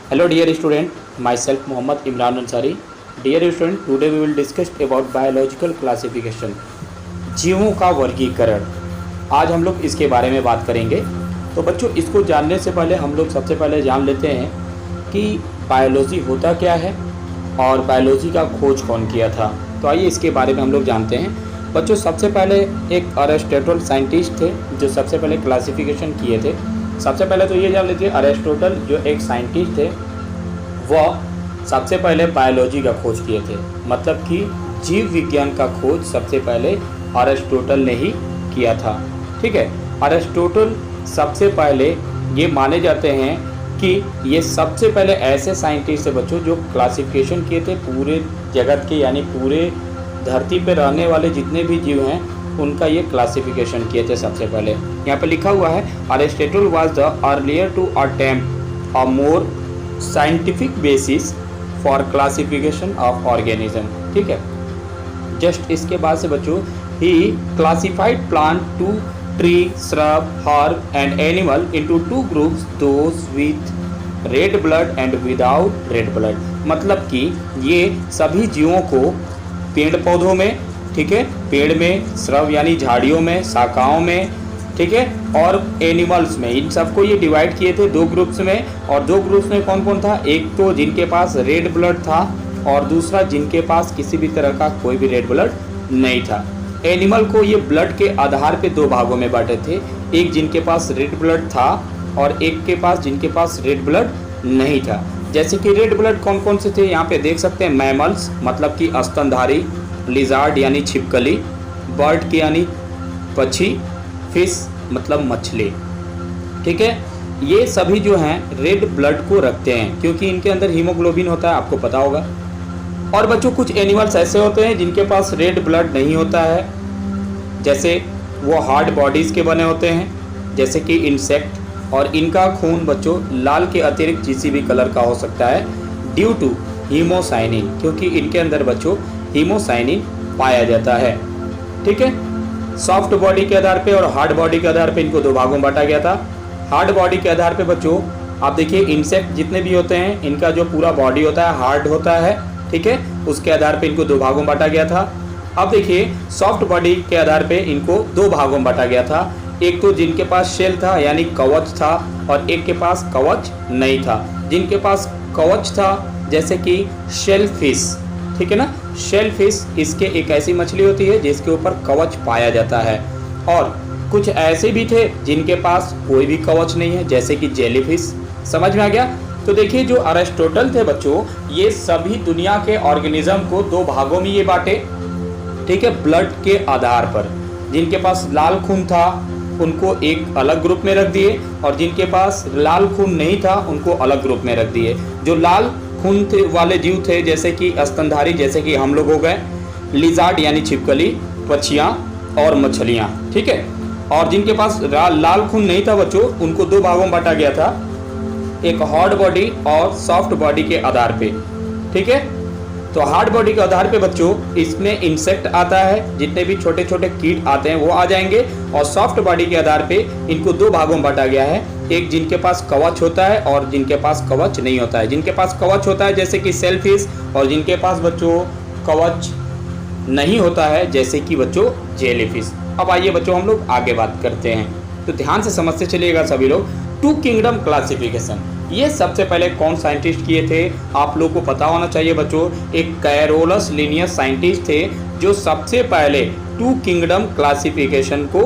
Hello dear student, myself Mohammad Imran Ansari. Dear student, today we will discuss about biological classification. जीवों का वर्गीकरण। आज हम लोग इसके बारे में बात करेंगे। तो बच्चों, इसको जानने से पहले हम लोग सबसे पहले जान लेते हैं कि बायोलॉजी होता क्या है और बायोलॉजी का खोज कौन किया था। तो आइए इसके बारे में हम लोग जानते हैं। बच्चों, सबसे पहले एक अरिस्टोटल साइंटिस्ट थे जो सबसे पहले क्लासिफिकेशन किए थे। सबसे पहले तो ये जान लीजिए, अरिस्टोटल जो एक साइंटिस्ट थे वह सबसे पहले बायोलॉजी का खोज किए थे। मतलब कि जीव विज्ञान का खोज सबसे पहले अरिस्टोटल ने ही किया था। ठीक है, अरिस्टोटल सबसे पहले ये माने जाते हैं कि ये सबसे पहले ऐसे साइंटिस्ट थे बच्चों जो क्लासिफिकेशन किए थे पूरे जगत के, यानी पूरे धरती पे रहने वाले जितने भी जीव हैं उनका ये क्लासिफिकेशन किए थे सबसे पहले। यहाँ पे लिखा हुआ है, Aristotle was the earlier to attempt a more scientific basis for classification of organism. ठीक है, जस्ट इसके बाद से बच्चों ही classified plant to tree, shrub, herb and animal into two groups, those with red blood and without red blood. मतलब कि ये सभी जीवों को पेड़ पौधों में, ठीक है, पेड़ में, श्रब यानी झाड़ियों में, शाखाओं में, ठीक है, और एनिमल्स में, इन सबको ये डिवाइड किए थे दो ग्रुप्स में। और दो ग्रुप्स में कौन कौन था? एक तो जिनके पास रेड ब्लड था और दूसरा जिनके पास किसी भी तरह का कोई भी रेड ब्लड नहीं था। एनिमल को ये ब्लड के आधार पे दो भागों में बांटे थे, एक जिनके पास रेड ब्लड था और एक के पास जिनके पास रेड ब्लड नहीं था। जैसे कि रेड ब्लड कौन कौन से थे यहाँ पे देख सकते हैं। मैमल्स मतलब कि स्तनधारी, लिजार्ड यानी छिपकली, बर्ड की यानी पक्षी, फिश मतलब मछली। ठीक है, ये सभी जो हैं रेड ब्लड को रखते हैं क्योंकि इनके अंदर हीमोग्लोबिन होता है, आपको पता होगा। और बच्चों, कुछ एनिमल्स ऐसे होते हैं जिनके पास रेड ब्लड नहीं होता है, जैसे वो हार्ड बॉडीज़ के बने होते हैं, जैसे कि इंसेक्ट। और इनका खून बच्चों लाल के अतिरिक्त किसी भी कलर का हो सकता है ड्यू टू हीमोसाइनिन, क्योंकि इनके अंदर बच्चों हीमोसाइनिन पाया जाता है। ठीक है, सॉफ्ट बॉडी के आधार पे और हार्ड बॉडी के आधार पे इनको दो भागों में बांटा गया था। हार्ड बॉडी के आधार पे बच्चों आप देखिए, इंसेक्ट जितने भी होते हैं इनका जो पूरा बॉडी होता है हार्ड होता है, ठीक है, उसके आधार पे इनको दो भागों में बांटा गया था। अब देखिए, सॉफ्ट बॉडी के आधार पे इनको दो भागों में बांटा गया था। एक तो जिनके पास शेल था यानी कवच था और एक के पास कवच नहीं था। जिनके पास कवच था जैसे कि शेल फिश, ठीक है ना, शेल फिश इसके एक ऐसी मछली होती है जिसके ऊपर कवच पाया जाता है। और कुछ ऐसे भी थे जिनके पास कोई भी कवच नहीं है, जैसे कि जेलीफिश। समझ में आ गया? तो देखिए, जो अरिस्टोटल थे बच्चों, ये सभी दुनिया के ऑर्गेनिज्म को दो भागों में ये बांटे, ठीक है, ब्लड के आधार पर। जिनके पास लाल खून था उनको एक अलग ग्रुप में रख दिए और जिनके पास लाल खून नहीं था उनको अलग ग्रुप में रख दिए। जो लाल खून थे वाले जीव थे जैसे कि स्तनधारी, जैसे कि हम लोग हो गए, लिजार्ड यानी छिपकली, पक्षियाँ और मछलियाँ। ठीक है, और जिनके पास लाल खून नहीं था बच्चों उनको दो भागों में बांटा गया था, एक हार्ड बॉडी और सॉफ्ट बॉडी के आधार पे। ठीक है, तो हार्ड बॉडी के आधार पे बच्चों इसमें इंसेक्ट आता है, जितने भी छोटे छोटे कीट आते हैं वो आ जाएंगे। और सॉफ्ट बॉडी के आधार पे इनको दो भागों में बांटा गया है, एक जिनके पास कवच होता है और जिनके पास कवच नहीं होता है। जिनके पास कवच होता है जैसे कि सेलफिश, और जिनके पास बच्चों कवच नहीं होता है जैसे कि बच्चों जेलीफिश। अब आइए बच्चों हम लोग आगे बात करते हैं, तो ध्यान से समझते चलिएगा सभी लोग। टू किंगडम क्लासिफिकेशन ये सबसे पहले कौन साइंटिस्ट किए थे आप लोग को पता होना चाहिए बच्चों। एक कैरोलस लिनियस साइंटिस्ट थे जो सबसे पहले टू किंगडम क्लासिफिकेशन को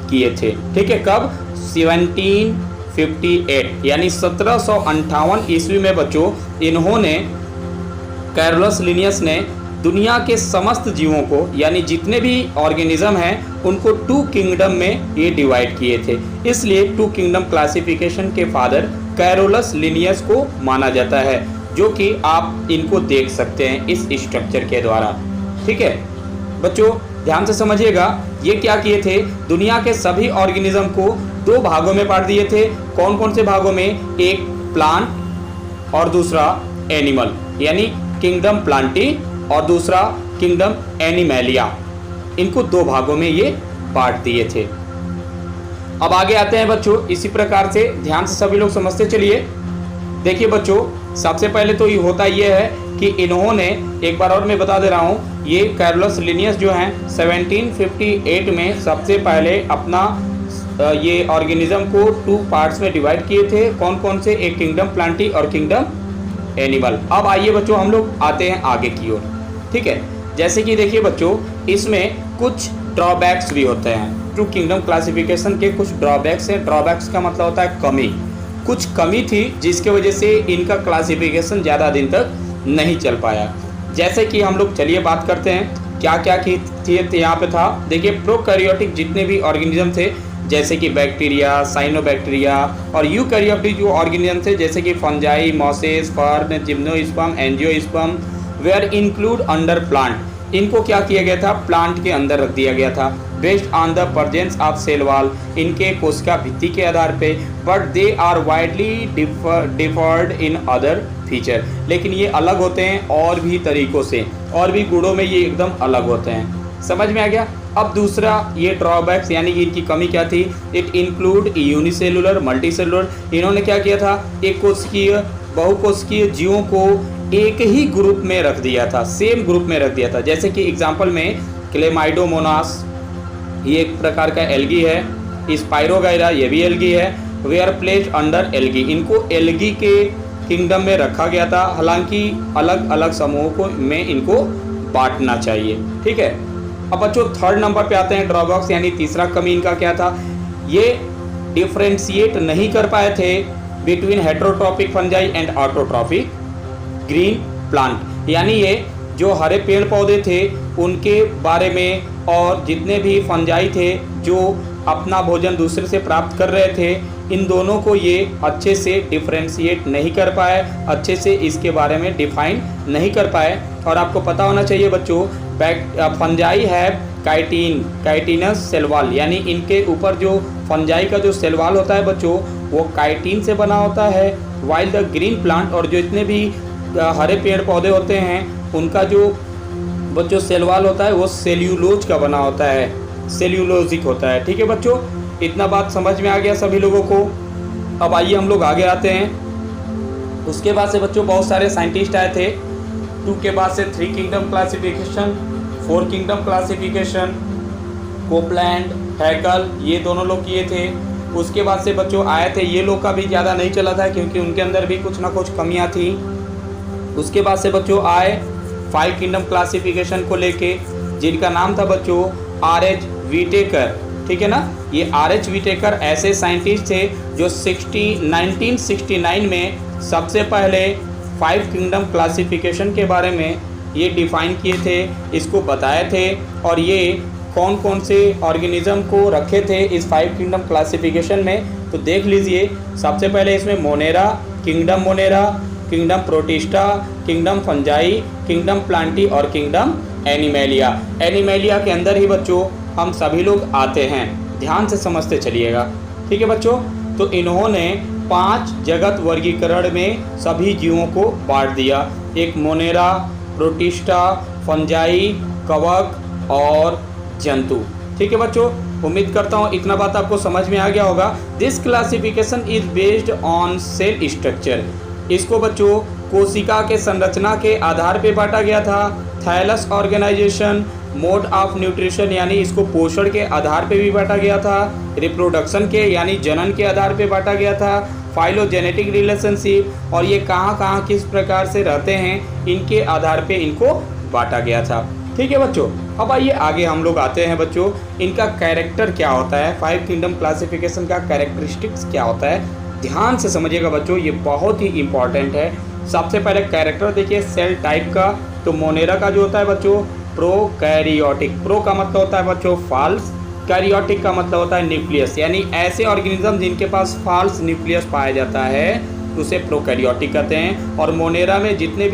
किए थे। ठीक है, कब? 1758 यानी 1758 ईस्वी में बच्चों इन्होंने, कैरोलस लिनियस ने दुनिया के समस्त जीवों को यानी जितने भी ऑर्गेनिज्म हैं उनको टू किंगडम में ये डिवाइड किए थे। इसलिए टू किंगडम क्लासिफिकेशन के फादर कैरोलस लिनियस को माना जाता है, जो कि आप इनको देख सकते हैं इस स्ट्रक्चर के द्वारा। ठीक है बच्चों, ध्यान से समझिएगा, ये क्या किए थे, दुनिया के सभी ऑर्गेनिज्म को दो भागों में बांट दिए थे। कौन कौन से भागों में? एक प्लांट और दूसरा एनिमल, यानी किंगडम प्लांटी और दूसरा किंगडम एनिमेलिया। इनको दो भागों में ये बांट दिए थे। अब आगे आते हैं बच्चों, इसी प्रकार से ध्यान से सभी लोग समझते चलिए। देखिए बच्चों, सबसे पहले तो ये होता ये है कि इन्होंने, एक बार और मैं बता दे रहा हूँ, ये कार्लोस लिनियस जो हैं 1758 में सबसे पहले अपना ये ऑर्गेनिज्म को 2 पार्ट्स में डिवाइड किए थे। कौन कौन से? एक किंगडम प्लांटी और किंगडम एनिमल। अब आइए बच्चों हम लोग आते हैं आगे की ओर। ठीक है, जैसे कि देखिए बच्चों, इसमें कुछ ड्रॉबैक्स भी होते हैं। टू किंगडम क्लासिफिकेशन के कुछ ड्रॉबैक्स हैं। ड्रॉबैक्स का मतलब होता है कमी। कुछ कमी थी जिसके वजह से इनका क्लासिफिकेशन ज़्यादा दिन तक नहीं चल पाया। जैसे कि हम लोग चलिए बात करते हैं क्या क्या की थी यहाँ पे था। देखिए, प्रोकैरियोटिक जितने भी ऑर्गेनिज्म थे, जैसे कि बैक्टीरिया, साइनोबैक्टीरिया, और यूकैरियोटिक जो ऑर्गेनिज्म थे जैसे कि fungi, mosses, fern, gymnosperm, angiosperm, were include under plant. इनको क्या किया गया था? प्लांट के अंदर रख दिया गया था, based on the presence of cell wall, इनके कोशिका भित्ति के आधार पे। But they are widely differed in other feature. लेकिन ये अलग होते हैं और भी तरीकों से, और भी गुणों में ये एकदम अलग होते हैं। समझ में आ गया? अब दूसरा ये ड्रॉबैक्स यानी कि इनकी कमी क्या थी? It include unicellular, multicellular. इन्होंने क्या किया था? एक कोशिकीय, बहुकोशिकीय जीवों को एक ही ग्रुप में रख दिया था, सेम ग्रुप में रख दिया था। जैसे कि एग्जांपल में क्लेमाइडोमोनास, ये एक प्रकार का एल्गी है। स्पाइरोगाइरा, ये भी एल्गी है। वे आर प्लेस्ड अंडर एल्गी। इनको एल्गी के किंगडम में रखा गया था, हालांकि अलग अलग समूहों को में इनको बांटना चाहिए। ठीक है, अब बच्चों थर्ड नंबर पे आते हैं ड्रॉबैक्स, यानी तीसरा कमी इनका क्या था? ये डिफ्रेंशिएट नहीं कर पाए थे between heterotrophic fungi and autotrophic green plant. यानी ये जो हरे पेड़ पौधे थे उनके बारे में, और जितने भी फंजाई थे जो अपना भोजन दूसरे से प्राप्त कर रहे थे, इन दोनों को ये अच्छे से डिफ्रेंशिएट नहीं कर पाए, अच्छे से इसके बारे में डिफाइन नहीं कर पाए। और आपको पता होना चाहिए बच्चों, फंजाई है काइटिनस सेल वॉल, यानी इनके ऊपर जो फंजाई का जो सेल वॉल होता है बच्चों, वो काइटिन से बना होता है। वाइल द ग्रीन प्लांट, और जो इतने भी हरे पेड़ पौधे होते हैं उनका जो बच्चों सेल वॉल होता है वो सेल्यूलोज का बना होता है, सेल्यूलोजिक होता है। ठीक है बच्चों, इतना बात समझ में आ गया सभी लोगों को। अब आइए हम लोग आगे आते हैं। उसके बाद से बच्चों बहुत सारे साइंटिस्ट आए थे। 2 के बाद से 3 kingdom classification, 4 kingdom classification, Copeland, Haeckel, ये दोनों लोग किए थे। उसके बाद से बच्चों आए थे, ये लोग का भी ज़्यादा नहीं चला था क्योंकि उनके अंदर भी कुछ ना कुछ कमियां थी। उसके बाद से बच्चों आए 5 किंगडम क्लासिफिकेशन को लेके, जिनका नाम था बच्चों R.H. व्हिटेकर। ठीक है ना, ये R.H. व्हिटेकर ऐसे साइंटिस्ट थे जो 1969 में सबसे पहले 5 किंगडम क्लासिफिकेशन के बारे में ये डिफाइन किए थे, इसको बताए थे। और ये कौन कौन से ऑर्गेनिज्म को रखे थे इस 5 किंगडम क्लासिफिकेशन में, तो देख लीजिए। सबसे पहले इसमें Monera, kingdom protista, kingdom fungi, kingdom Plantae और किंगडम एनिमेलिया। एनिमेलिया के अंदर ही बच्चों हम सभी लोग आते हैं, ध्यान से समझते चलिएगा। ठीक है बच्चों, तो इन्होंने 5 जगत वर्गीकरण में सभी जीवों को बांट दिया। एक मोनेरा, प्रोटिस्टा, फंजाई, कवक और जंतु। ठीक है बच्चों, उम्मीद करता हूँ इतना बात आपको समझ में आ गया होगा। This classification is based on sale structure. इसको बच्चों कोशिका के संरचना के आधार पे बांटा गया था। Thallus organisation, mode of nutrition, यानी इसको पोषण के आधार पे भी बांटा गया था। रिप्रोडक्शन के यानी जनन के आधार पे बांटा गया था। फाइलोजेनेटिक रिलेशनशिप, और ये कहाँ कहाँ किस प्रकार से रहते हैं इनके आधार पे इनको बांटा गया था। ठीक है बच्चों, अब आइए आगे हम लोग आते हैं बच्चों, इनका कैरेक्टर क्या होता है, 5 किंगडम क्लासिफिकेशन का कैरेक्टरिस्टिक्स क्या होता है। ध्यान से समझिएगा बच्चों, ये बहुत ही इंपॉर्टेंट है। सबसे पहले कैरेक्टर देखिए सेल टाइप का, तो मोनेरा का जो होता है बच्चों प्रोकैरियोटिक। प्रो का मतलब होता है बच्चों फॉल्स, कैरियोटिक का मतलब होता है न्यूक्लियस, यानी ऐसे ऑर्गेनिज्म जिनके पास फॉल्स न्यूक्लियस पाया जाता है उसे प्रोकैरियोटिक कहते हैं। और मोनेरा में जितने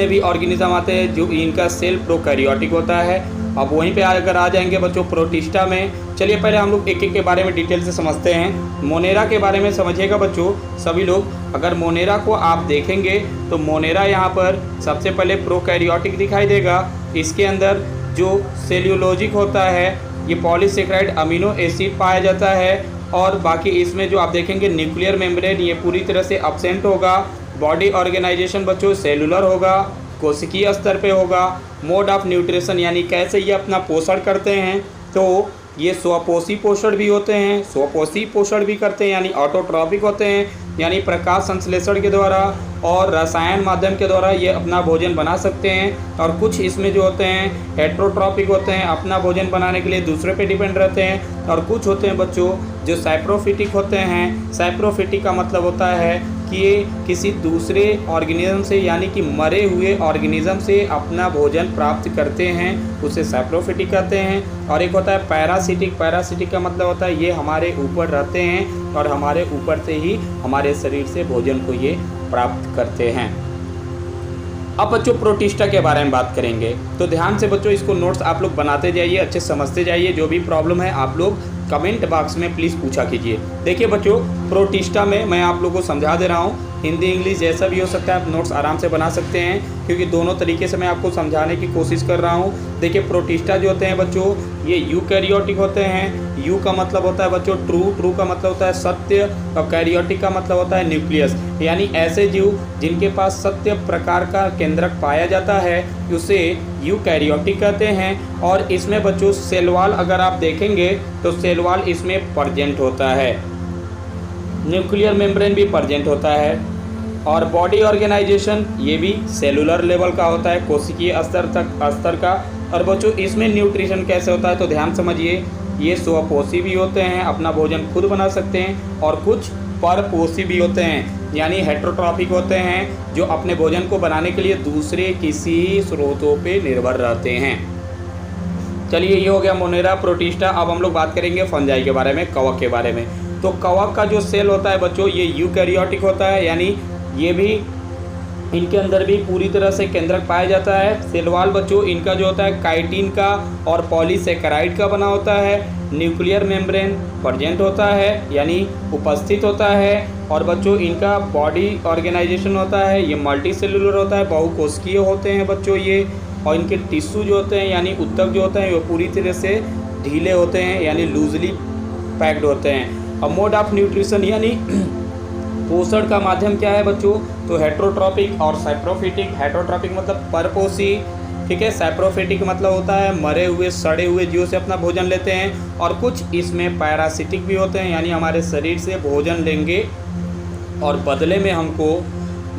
भी ऑर्गेनिज्म आते हैं जो इनका सेल प्रोकैरियोटिक होता है। अब वहीं पे अगर आ जाएंगे बच्चों प्रोटिस्टा में, चलिए पहले हम लोग एक एक के बारे में डिटेल से समझते हैं। मोनेरा के बारे में समझिएगा बच्चों सभी लोग। अगर मोनेरा को आप देखेंगे तो मोनेरा यहाँ पर सबसे पहले प्रोकैरियोटिक दिखाई देगा। इसके अंदर जो सेल्यूलोजिक होता है, ये पॉलीसेकेराइड अमीनो एसिड पाया जाता है। और बाकी इसमें जो आप देखेंगे न्यूक्लियर मेम्ब्रेन ये पूरी तरह से एब्सेंट होगा। बॉडी ऑर्गेनाइजेशन बच्चों सेलुलर होगा, कोशिकीय स्तर पे होगा। मोड ऑफ न्यूट्रिशन यानी कैसे ये अपना पोषण करते हैं, तो ये स्वपोषी पोषण भी होते हैं, स्वपोषी पोषण भी करते हैं यानी ऑटोट्रॉपिक होते हैं, यानी प्रकाश संश्लेषण के द्वारा और रसायन माध्यम के द्वारा ये अपना भोजन बना सकते हैं। और कुछ इसमें जो होते हैं हेट्रोट्रॉपिक होते हैं, अपना भोजन बनाने के लिए दूसरे पे डिपेंड रहते हैं। और कुछ होते हैं बच्चों जो सैप्रोफिटिक होते हैं। सैप्रोफिटिक का मतलब होता है कि ये किसी दूसरे ऑर्गेनिज्म से यानी कि मरे हुए ऑर्गेनिज्म से अपना भोजन प्राप्त करते हैं, उसे सैप्रोफिटिक कहते हैं। और एक होता है पैरासिटिक। पैरासिटिक का मतलब होता है ये हमारे ऊपर रहते हैं और हमारे ऊपर से ही हमारे शरीर से भोजन को ये प्राप्त करते हैं। अब बच्चों प्रोटिस्टा के बारे में बात करेंगे, तो ध्यान से बच्चों इसको नोट्स आप लोग बनाते जाइए, अच्छे समझते जाइए। जो भी प्रॉब्लम है आप लोग कमेंट बॉक्स में प्लीज़ पूछा कीजिए। देखिए बच्चों प्रोटिस्टा में मैं आप लोगों को समझा दे रहा हूँ, हिंदी इंग्लिश जैसा भी हो सकता है, आप नोट्स आराम से बना सकते हैं क्योंकि दोनों तरीके से मैं आपको समझाने की कोशिश कर रहा हूँ। देखिए प्रोटिस्टा जो होते हैं बच्चों ये यूकैरियोटिक होते हैं। यू का मतलब होता है बच्चों ट्रू, ट्रू का मतलब होता है सत्य, और कैरियोटिक का मतलब होता है न्यूक्लियस, यानी ऐसे जीव जिनके पास सत्य प्रकार का केंद्रक पाया जाता है उसे यूकैरियोटिक कहते हैं। और इसमें बच्चों सेल वॉल अगर आप देखेंगे तो सेल वॉल इसमें प्रेजेंट होता है, न्यूक्लियर मेम्ब्रेन भी प्रेजेंट होता है। और बॉडी ऑर्गेनाइजेशन ये भी सेलुलर लेवल का होता है, कोशिकीय स्तर का। और बच्चों इसमें न्यूट्रिशन कैसे होता है तो ध्यान समझिए, ये स्वपोषी भी होते हैं, अपना भोजन खुद बना सकते हैं। और कुछ परपोषी भी होते हैं यानी हेट्रोट्रॉपिक होते हैं जो अपने भोजन को बनाने के लिए दूसरे किसी स्रोतों पे निर्भर रहते हैं। चलिए ये हो गया मोनेरा, प्रोटिस्टा। अब हम लोग बात करेंगे फंजाई के बारे में, कवक के बारे में। तो कवक का जो सेल होता है बच्चों ये यूकैरियोटिक होता है, यानी ये भी इनके अंदर भी पूरी तरह से केंद्रक पाया जाता है। सेल वॉल बच्चों इनका जो होता है काइटिन का और पॉलीसेकेराइड का बना होता है। न्यूक्लियर मेम्ब्रेन प्रेजेंट होता है यानी उपस्थित होता है। और बच्चों इनका बॉडी ऑर्गेनाइजेशन होता है, ये मल्टी सेलुलर होता है, बहुकोशिकीय होते हैं बच्चों ये। और इनके टिश्यू जो होते हैं यानी उत्तक जो होते हैं वो पूरी तरह से ढीले होते हैं यानी लूजली पैक्ड होते हैं। और मोड ऑफ न्यूट्रिशन यानी पोषण का माध्यम क्या है बच्चों, तो हेट्रोट्रॉपिक और सैप्रोफिटिक। हेट्रोट्रॉपिक मतलब परपोषी, ठीक है। सैप्रोफिटिक मतलब होता है मरे हुए सड़े हुए जीवों से अपना भोजन लेते हैं। और कुछ इसमें पैरासिटिक भी होते हैं यानी हमारे शरीर से भोजन लेंगे और बदले में हमको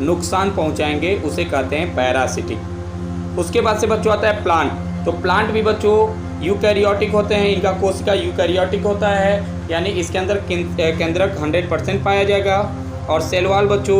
नुकसान पहुंचाएंगे, उसे कहते हैं पैरासिटिक। उसके बाद से बच्चों आता है प्लांट। तो प्लांट भी बच्चों यूकैरियोटिक होते हैं, इनका कोशिका यूकैरियोटिक होता है यानी इसके अंदर केंद्रक 100% पाया जाएगा। और सेल वॉल बच्चों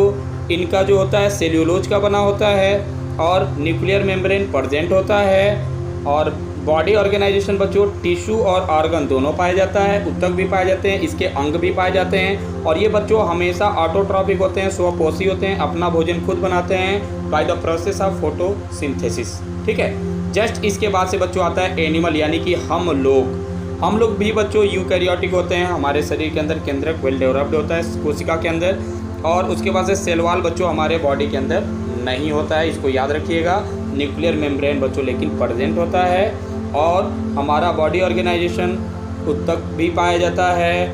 इनका जो होता है सेल्यूलोज का बना होता है और न्यूक्लियर मेम्ब्रेन प्रेजेंट होता है। और बॉडी ऑर्गेनाइजेशन बच्चों टिश्यू और ऑर्गन दोनों पाया जाता है, उत्तक भी पाए जाते हैं, इसके अंग भी पाए जाते हैं। और ये बच्चों हमेशा ऑटोट्रॉपिक होते हैं, स्वपोषी होते हैं, अपना भोजन खुद बनाते हैं by the process of photosynthesis, ठीक है। जस्ट इसके बाद से बच्चों आता है एनिमल यानी कि हम लोग भी बच्चों यूकैरियोटिक होते हैं। हमारे शरीर के अंदर केंद्रक वेल डेवलप्ड होता है कोशिका के अंदर। और उसके बाद से सेल वॉल बच्चों हमारे बॉडी के अंदर नहीं होता है, इसको याद रखिएगा। न्यूक्लियर मेम्ब्रेन बच्चों लेकिन प्रेजेंट होता है। और हमारा बॉडी ऑर्गेनाइजेशन उत्तक भी पाया जाता है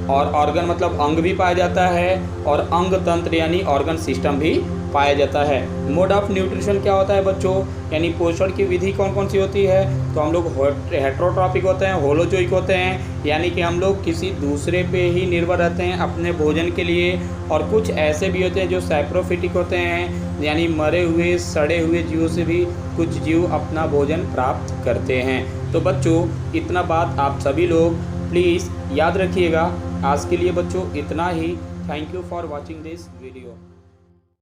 और ऑर्गन मतलब अंग भी पाया जाता है और अंग तंत्र यानी ऑर्गन सिस्टम भी पाया जाता है। मोड ऑफ न्यूट्रिशन क्या होता है बच्चों, यानी पोषण की विधि कौन कौन सी होती है, तो हम लोग हेट्रोट्रॉपिक होते हैं, होलोजोइक होते हैं यानी कि हम लोग किसी दूसरे पे ही निर्भर रहते हैं अपने भोजन के लिए। और कुछ ऐसे भी होते हैं जो सैप्रोफिटिक होते हैं यानी मरे हुए सड़े हुए जीवों से भी कुछ जीव अपना भोजन प्राप्त करते हैं। तो बच्चों इतना बात आप सभी लोग प्लीज़ याद रखिएगा। आज के लिए बच्चों इतना ही। Thank you for watching this video.